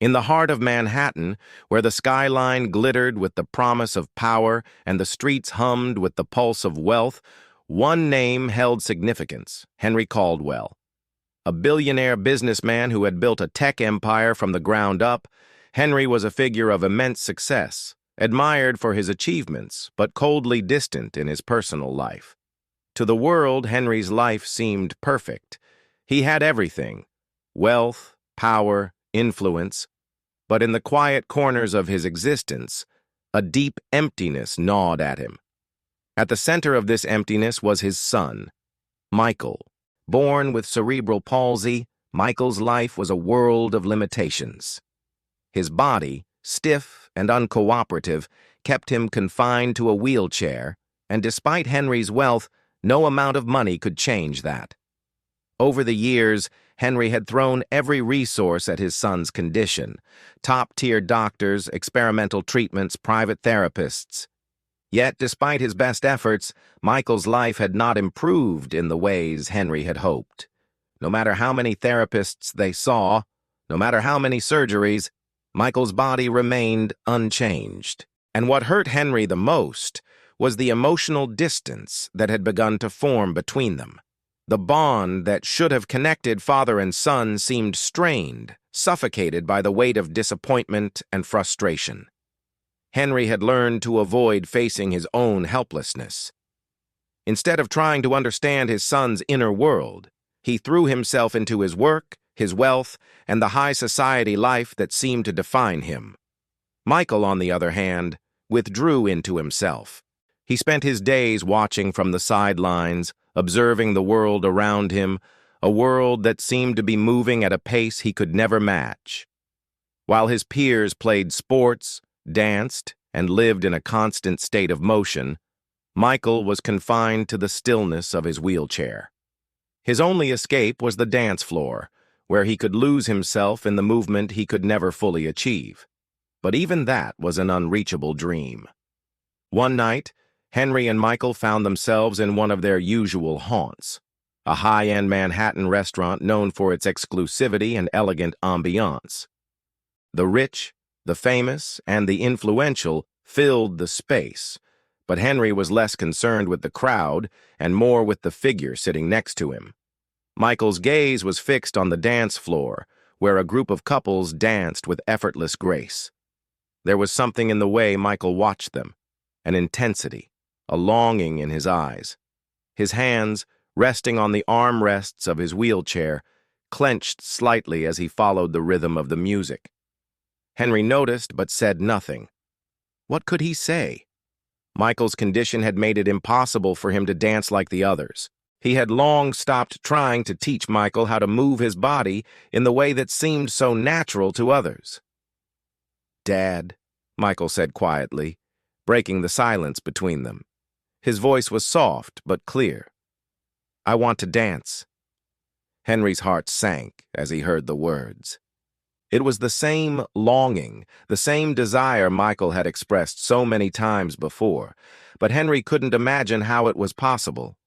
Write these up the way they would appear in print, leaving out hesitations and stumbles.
In the heart of Manhattan, where the skyline glittered with the promise of power and the streets hummed with the pulse of wealth, one name held significance: Henry Caldwell. A billionaire businessman who had built a tech empire from the ground up, Henry was a figure of immense success, admired for his achievements, but coldly distant in his personal life. To the world, Henry's life seemed perfect. He had everything: wealth, power, influence. But in the quiet corners of his existence, a deep emptiness gnawed at him. At the center of this emptiness was his son, Michael. Born with cerebral palsy, Michael's life was a world of limitations. His body, stiff and uncooperative, kept him confined to a wheelchair, and despite Henry's wealth, no amount of money could change that. Over the years, Henry had thrown every resource at his son's condition: top-tier doctors, experimental treatments, private therapists. Yet, despite his best efforts, Michael's life had not improved in the ways Henry had hoped. No matter how many therapists they saw, no matter how many surgeries, Michael's body remained unchanged. And what hurt Henry the most was the emotional distance that had begun to form between them. The bond that should have connected father and son seemed strained, suffocated by the weight of disappointment and frustration. Henry had learned to avoid facing his own helplessness. Instead of trying to understand his son's inner world, he threw himself into his work, his wealth, and the high society life that seemed to define him. Michael, on the other hand, withdrew into himself. He spent his days watching from the sidelines, observing the world around him, a world that seemed to be moving at a pace he could never match. While his peers played sports, danced, and lived in a constant state of motion, Michael was confined to the stillness of his wheelchair. His only escape was the dance floor, where he could lose himself in the movement he could never fully achieve. But even that was an unreachable dream. One night, Henry and Michael found themselves in one of their usual haunts, a high-end Manhattan restaurant known for its exclusivity and elegant ambiance. The rich, the famous, and the influential filled the space, but Henry was less concerned with the crowd and more with the figure sitting next to him. Michael's gaze was fixed on the dance floor, where a group of couples danced with effortless grace. There was something in the way Michael watched them, an intensity, a longing in his eyes. His hands, resting on the armrests of his wheelchair, clenched slightly as he followed the rhythm of the music. Henry noticed but said nothing. What could he say? Michael's condition had made it impossible for him to dance like the others. He had long stopped trying to teach Michael how to move his body in the way that seemed so natural to others. "Dad," Michael said quietly, breaking the silence between them. His voice was soft but clear. "I want to dance." Henry's heart sank as he heard the words. It was the same longing, the same desire Michael had expressed so many times before, but Henry couldn't imagine how it was possible.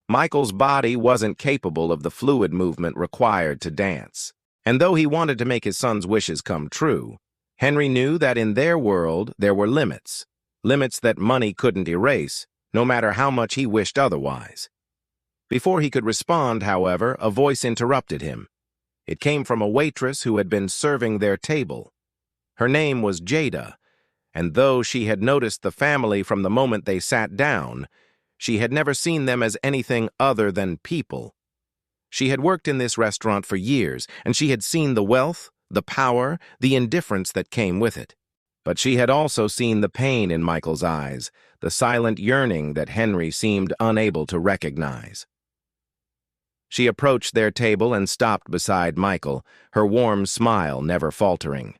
Michael's body wasn't capable of the fluid movement required to dance. And though he wanted to make his son's wishes come true, Henry knew that in their world there were limits that money couldn't erase, no matter how much he wished otherwise. Before he could respond, however, a voice interrupted him. It came from a waitress who had been serving their table. Her name was Jada, and though she had noticed the family from the moment they sat down, she had never seen them as anything other than people. She had worked in this restaurant for years, and she had seen the wealth, the power, the indifference that came with it. But she had also seen the pain in Michael's eyes, the silent yearning that Henry seemed unable to recognize. She approached their table and stopped beside Michael, her warm smile never faltering.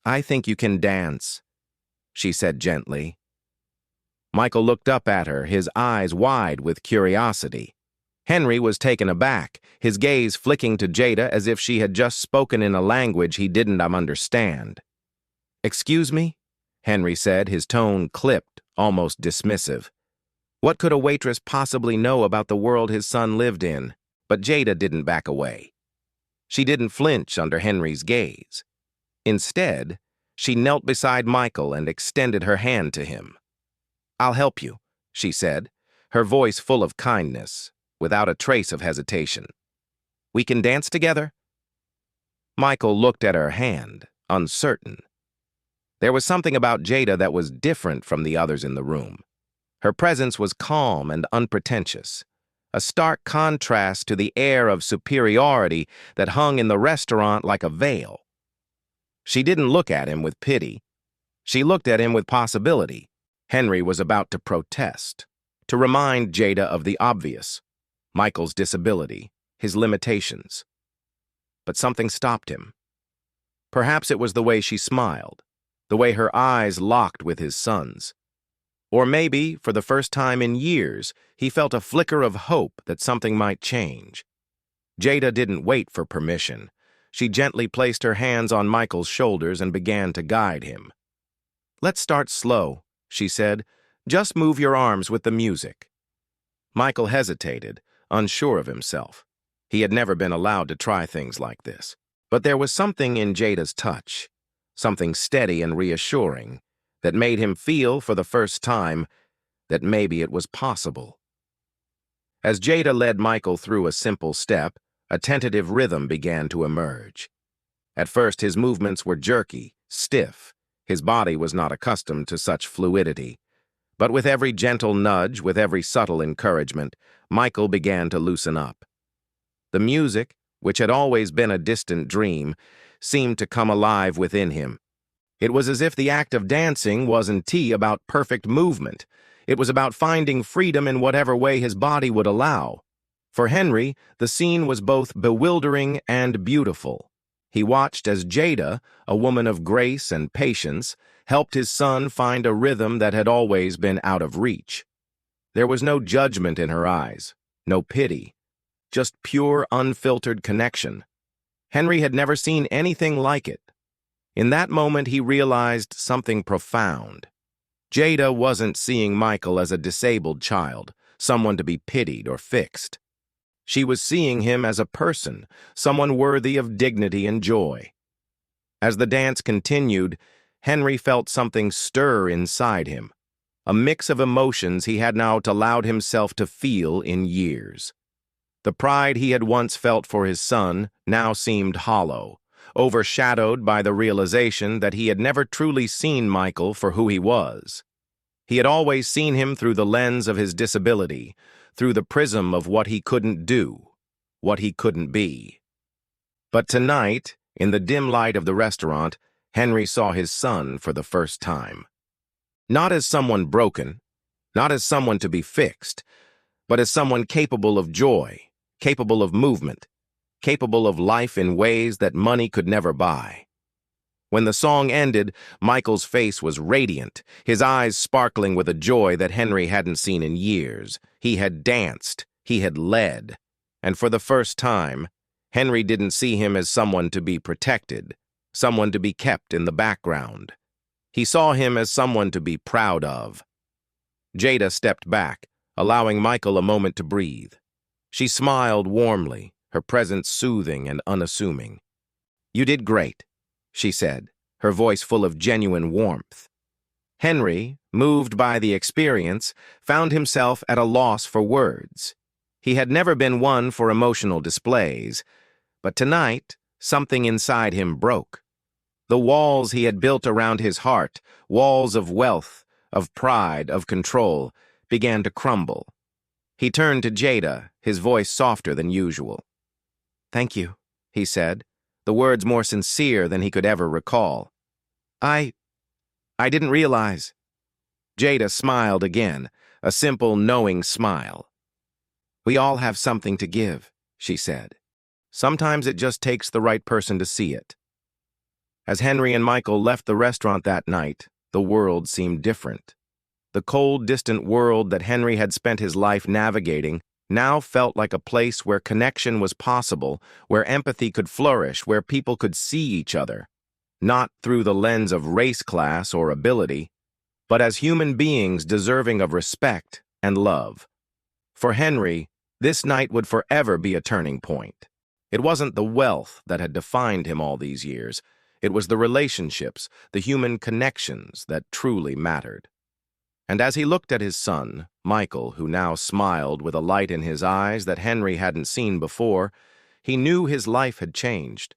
"I think you can dance," she said gently. Michael looked up at her, his eyes wide with curiosity. Henry was taken aback, his gaze flicking to Jada as if she had just spoken in a language he didn't understand. "Excuse me?" Henry said, his tone clipped, almost dismissive. What could a waitress possibly know about the world his son lived in? But Jada didn't back away. She didn't flinch under Henry's gaze. Instead, she knelt beside Michael and extended her hand to him. "I'll help you," she said, her voice full of kindness, without a trace of hesitation. "We can dance together?" Michael looked at her hand, uncertain. There was something about Jada that was different from the others in the room. Her presence was calm and unpretentious, a stark contrast to the air of superiority that hung in the restaurant like a veil. She didn't look at him with pity. She looked at him with possibility. Henry was about to protest, to remind Jada of the obvious, Michael's disability, his limitations. But something stopped him. Perhaps it was the way she smiled, the way her eyes locked with his son's. Or maybe, for the first time in years, he felt a flicker of hope that something might change. Jada didn't wait for permission. She gently placed her hands on Michael's shoulders and began to guide him. "Let's start slow," she said. "Just move your arms with the music." Michael hesitated, unsure of himself. He had never been allowed to try things like this. But there was something in Jada's touch, something steady and reassuring, that made him feel, for the first time, that maybe it was possible. As Jada led Michael through a simple step, a tentative rhythm began to emerge. At first, his movements were jerky, stiff. His body was not accustomed to such fluidity. But with every gentle nudge, with every subtle encouragement, Michael began to loosen up. The music, which had always been a distant dream, seemed to come alive within him. It was as if the act of dancing wasn't about perfect movement. It was about finding freedom in whatever way his body would allow. For Henry, the scene was both bewildering and beautiful. He watched as Jada, a woman of grace and patience, helped his son find a rhythm that had always been out of reach. There was no judgment in her eyes, no pity, just pure, unfiltered connection. Henry had never seen anything like it. In that moment, he realized something profound. Jada wasn't seeing Michael as a disabled child, someone to be pitied or fixed. She was seeing him as a person, someone worthy of dignity and joy. As the dance continued, Henry felt something stir inside him, a mix of emotions he had not allowed himself to feel in years. The pride he had once felt for his son now seemed hollow, overshadowed by the realization that he had never truly seen Michael for who he was. He had always seen him through the lens of his disability, through the prism of what he couldn't do, what he couldn't be. But tonight, in the dim light of the restaurant, Henry saw his son for the first time. Not as someone broken, not as someone to be fixed, but as someone capable of joy, capable of movement, capable of life in ways that money could never buy. When the song ended, Michael's face was radiant, his eyes sparkling with a joy that Henry hadn't seen in years. He had danced, he had led, and for the first time, Henry didn't see him as someone to be protected, someone to be kept in the background. He saw him as someone to be proud of. Jada stepped back, allowing Michael a moment to breathe. She smiled warmly, her presence soothing and unassuming. "You did great," she said, her voice full of genuine warmth. Henry, moved by the experience, found himself at a loss for words. He had never been one for emotional displays, but tonight, something inside him broke. The walls he had built around his heart, walls of wealth, of pride, of control, began to crumble. He turned to Jada, his voice softer than usual. "Thank you," he said, the words more sincere than he could ever recall. I didn't realize." Jada smiled again, a simple, knowing smile. "We all have something to give," she said. "Sometimes it just takes the right person to see it." As Henry and Michael left the restaurant that night, the world seemed different. The cold, distant world that Henry had spent his life navigating now felt like a place where connection was possible, where empathy could flourish, where people could see each other, not through the lens of race, class, or ability, but as human beings deserving of respect and love. For Henry, this night would forever be a turning point. It wasn't the wealth that had defined him all these years. It was the relationships, the human connections that truly mattered. And as he looked at his son, Michael, who now smiled with a light in his eyes that Henry hadn't seen before, he knew his life had changed.